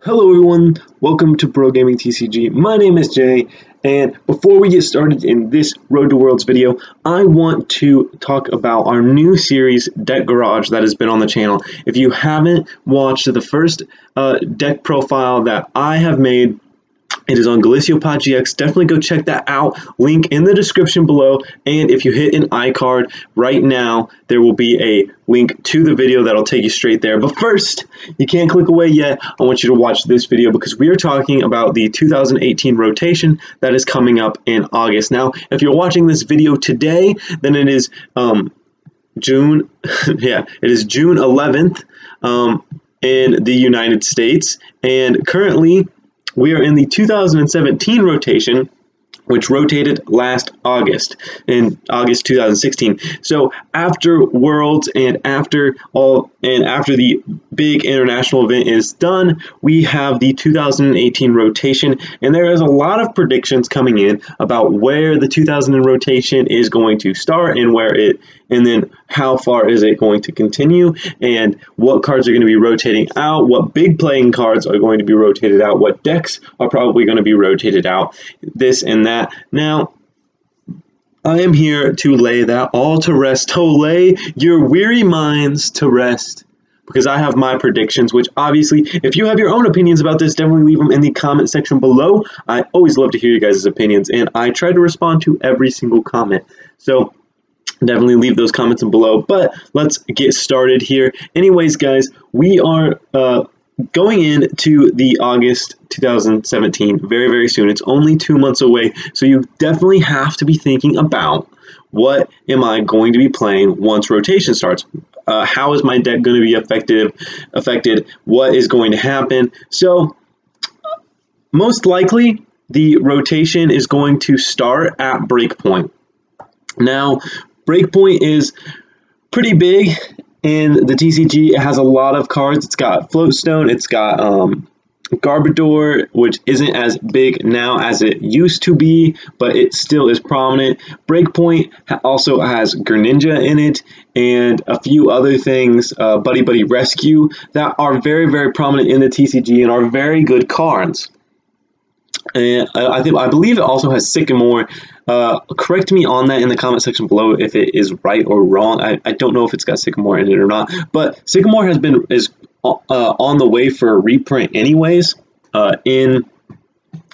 Hello everyone, welcome to BroGaming TCG. My name is Jay, and before we get started in this Road to Worlds video, I want to talk about our new series, Deck Garage, that has been on the channel. If you haven't watched the first deck profile that I have made, it is on slyveon-gx. Definitely go check that out. Link in the description below. And if you hit an iCard right now, there will be a link to the video that'll take you straight there. But first, you can't click away yet. I want you to watch this video because we are talking about the 2018 rotation that is coming up in August. Now, if you're watching this video today, then it is June. Yeah, it is June 11th in the United States, and currently we are in the 2017 rotation, which rotated last August, in August 2016. So after Worlds and after the big international event is done, we have the 2018 rotation, and there is a lot of predictions coming in about where the 2000 rotation is going to start and then how far is it going to continue, and what cards are going to be rotating out, what big playing cards are going to be rotated out, what decks are probably going to be rotated out, this and that. Now, I am here to lay that all to rest, to lay your weary minds to rest, because I have my predictions, which obviously, if you have your own opinions about this, definitely leave them in the comment section below. I always love to hear you guys' opinions, and I try to respond to every single comment. So definitely leave those comments below, but let's get started here. Anyways, guys, we are going into the August 2017 very, very soon. It's only 2 months away, so you definitely have to be thinking about, what am I going to be playing once rotation starts? How is my deck going to be affected? What is going to happen? So most likely the rotation is going to start at Breakpoint. Now, Breakpoint is pretty big in the TCG. It has a lot of cards. It's got Floatstone, it's got Garbodor, which isn't as big now as it used to be, but it still is prominent. Breakpoint also has Greninja in it, and a few other things, Buddy Buddy Rescue, that are very, very prominent in the TCG and are very good cards. And I believe it also has Sycamore. Correct me on that in the comment section below if it is right or wrong. I don't know if it's got Sycamore in it or not, but Sycamore is on the way for a reprint anyways in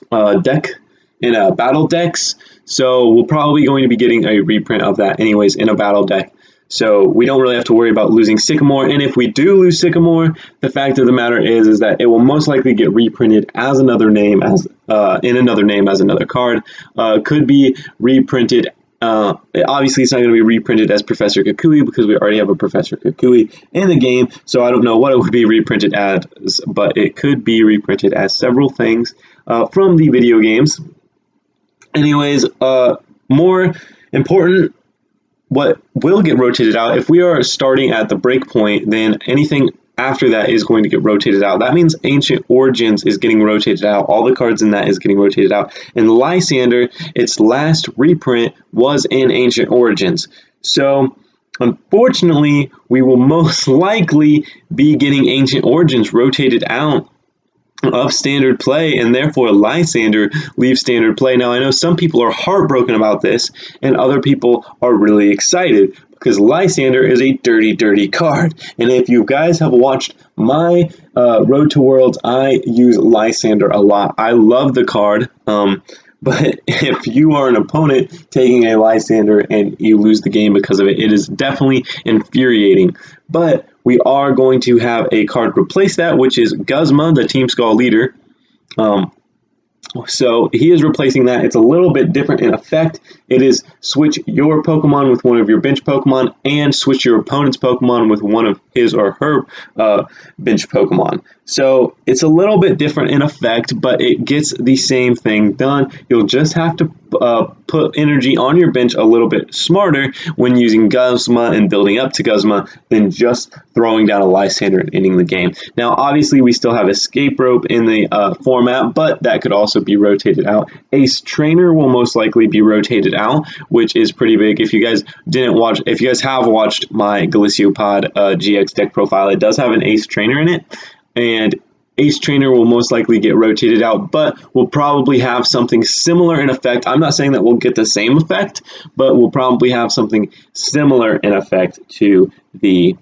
battle decks. So we're probably going to be getting a reprint of that anyways in a battle deck. So we don't really have to worry about losing Sycamore. And if we do lose Sycamore, the fact of the matter is that it will most likely get reprinted as another name, as another card. Could be reprinted. Obviously, it's not going to be reprinted as Professor Kukui because we already have a Professor Kukui in the game. So I don't know what it would be reprinted as, but it could be reprinted as several things from the video games. Anyways, more important, what will get rotated out, if we are starting at the Breakpoint, then anything after that is going to get rotated out. That means Ancient Origins is getting rotated out. All the cards in that is getting rotated out. And Lysander, its last reprint was in Ancient Origins. So unfortunately, we will most likely be getting Ancient Origins rotated out of standard play, and therefore Lysander leaves standard play. Now, I know some people are heartbroken about this, and other people are really excited because Lysander is a dirty, dirty card. And if you guys have watched my Road to Worlds, I use Lysander a lot. I love the card, but if you are an opponent taking a Lysander and you lose the game because of it, it is definitely infuriating. But we are going to have a card replace that, which is Guzma, the Team Skull leader. So he is replacing that. It's a little bit different in effect. It is switch your Pokemon with one of your bench Pokemon and switch your opponent's Pokemon with one of his or her bench Pokemon. So it's a little bit different in effect, but it gets the same thing done. You'll just have to put energy on your bench a little bit smarter when using Guzma and building up to Guzma than just throwing down a Lysander and ending the game. Now, obviously, we still have Escape Rope in the format, but that could also be rotated out. Ace Trainer will most likely be rotated out, which is pretty big. If you guys have watched my Glyciopod GX deck profile, it does have an Ace Trainer in it, and Ace Trainer will most likely get rotated out, but we'll probably have something similar in effect. I'm not saying that we'll get the same effect, but we'll probably have something similar in effect to the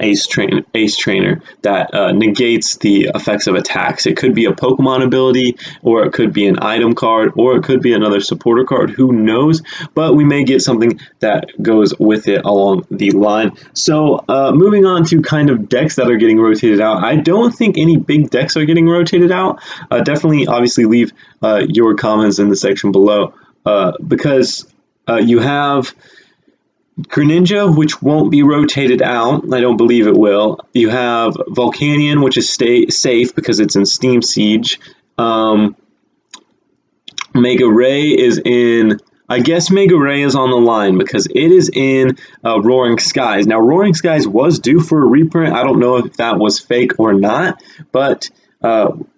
Ace Trainer that negates the effects of attacks. It could be a Pokemon ability, or it could be an item card, or it could be another supporter card. Who knows? But we may get something that goes with it along the line. So moving on to kind of decks that are getting rotated out. I don't think any big decks are getting rotated out. Definitely, obviously, leave your comments in the section below because you have Greninja, which won't be rotated out. I don't believe it will. You have Volcanion, which is safe because it's in Steam Siege. Mega Ray is in... I guess Mega Ray is on the line because it is in Roaring Skies. Now, Roaring Skies was due for a reprint. I don't know if that was fake or not, but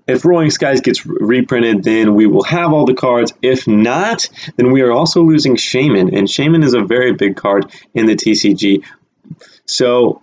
if Roaring Skies gets reprinted, then we will have all the cards. If not, then we are also losing Shaman, and Shaman is a very big card in the TCG. So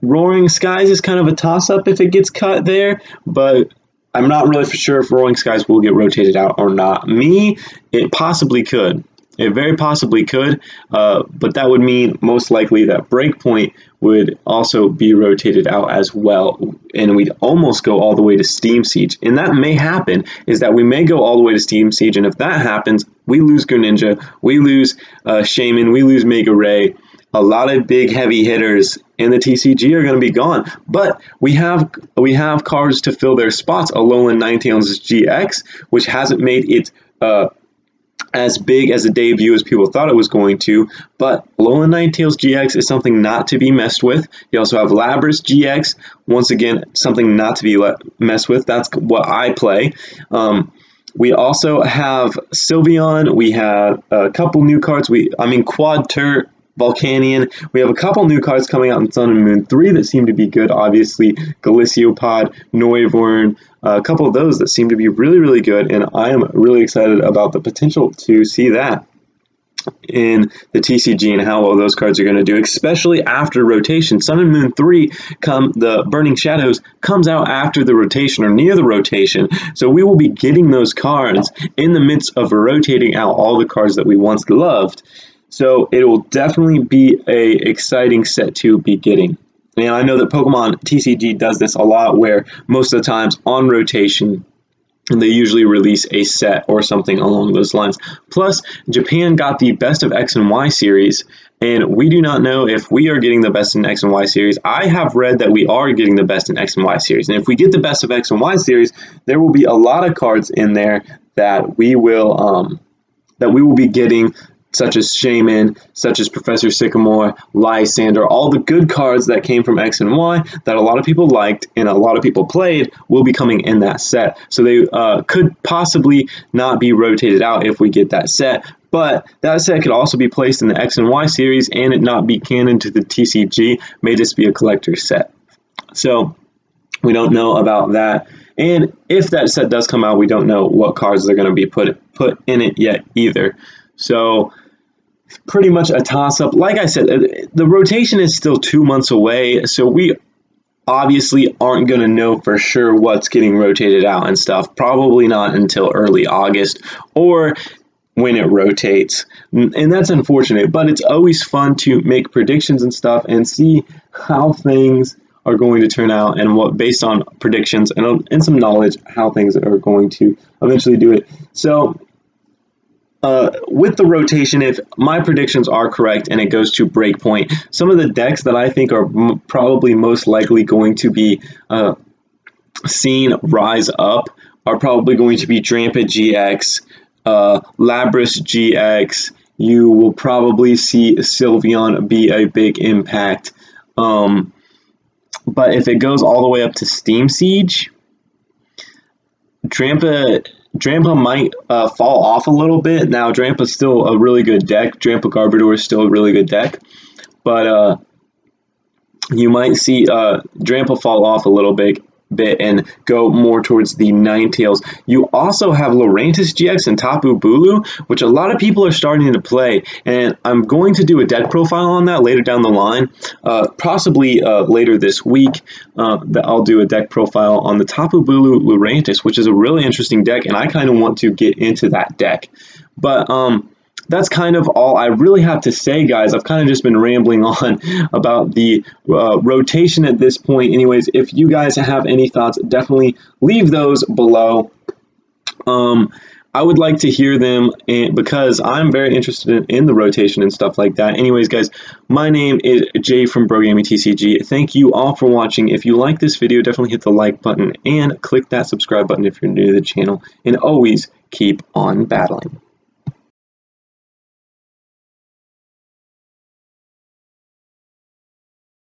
Roaring Skies is kind of a toss-up if it gets cut there, but I'm not really for sure if Roaring Skies will get rotated out or not. It possibly could. It very possibly could, but that would mean most likely that Breakpoint would also be rotated out as well, and we'd almost go all the way to Steam Siege. And that may happen, is that we may go all the way to Steam Siege, and if that happens, we lose Greninja, we lose Shaman, we lose Mega Ray. A lot of big heavy hitters in the TCG are going to be gone, but we have cards to fill their spots. Alolan Ninetales GX, which hasn't made it as big as a debut as people thought it was going to, but Alolan Ninetales GX is something not to be messed with. You also have Lapras GX, once again, something not to be messed with. That's what I play. We also have Sylveon. We have a couple new cards. Quad Tur, Volcanion. We have a couple new cards coming out in Sun and Moon 3 that seem to be good. Obviously, Galiciopod, Noivern, a couple of those that seem to be really, really good, and I am really excited about the potential to see that in the TCG and how well those cards are going to do, especially after rotation. Sun and Moon 3, the Burning Shadows, comes out after the rotation or near the rotation, so we will be getting those cards in the midst of rotating out all the cards that we once loved. So it will definitely be an exciting set to be getting. And I know that Pokemon TCG does this a lot, where most of the times on rotation, they usually release a set or something along those lines. Plus, Japan got the Best of X and Y series, and we do not know if we are getting the Best in X and Y series. I have read that we are getting the Best in X and Y series, and if we get the Best of X and Y series, there will be a lot of cards in there that we will be getting, such as Shaman, such as Professor Sycamore, Lysander. All the good cards that came from X and Y that a lot of people liked and a lot of people played will be coming in that set. So they could possibly not be rotated out if we get that set, but that set could also be placed in the X and Y series and it not be canon to the TCG, may just be a collector set. So we don't know about that. And if that set does come out, we don't know what cards are going to be put in it yet either. So pretty much a toss-up. Like I said, the rotation is still 2 months away, so we obviously aren't going to know for sure what's getting rotated out and stuff. Probably not until early August or when it rotates. And that's unfortunate, but it's always fun to make predictions and stuff and see how things are going to turn out, and what, based on predictions and some knowledge, how things are going to eventually do it. So with the rotation, if my predictions are correct and it goes to Breakpoint, some of the decks that I think are probably most likely going to be seen rise up are probably going to be Drampa GX, Lapras GX. You will probably see Sylveon be a big impact. But if it goes all the way up to Steam Siege, Drampa might fall off a little bit. Now, Drampa's still a really good deck. Drampa Garbodor is still a really good deck. But you might see Drampa fall off a little bit bit and go more towards the Ninetales. You also have Lurantis GX and Tapu Bulu, which a lot of people are starting to play, and I'm going to do a deck profile on that later down the line, possibly later this week. That I'll do a deck profile on the Tapu Bulu Lurantis, which is a really interesting deck, and I kind of want to get into that deck. But that's kind of all I really have to say, guys. I've kind of just been rambling on about the rotation at this point. Anyways, if you guys have any thoughts, definitely leave those below. I would like to hear them, because I'm very interested in the rotation and stuff like that. Anyways, guys, my name is Jay from BroGaming TCG. Thank you all for watching. If you like this video, definitely hit the like button and click that subscribe button if you're new to the channel. And always keep on battling.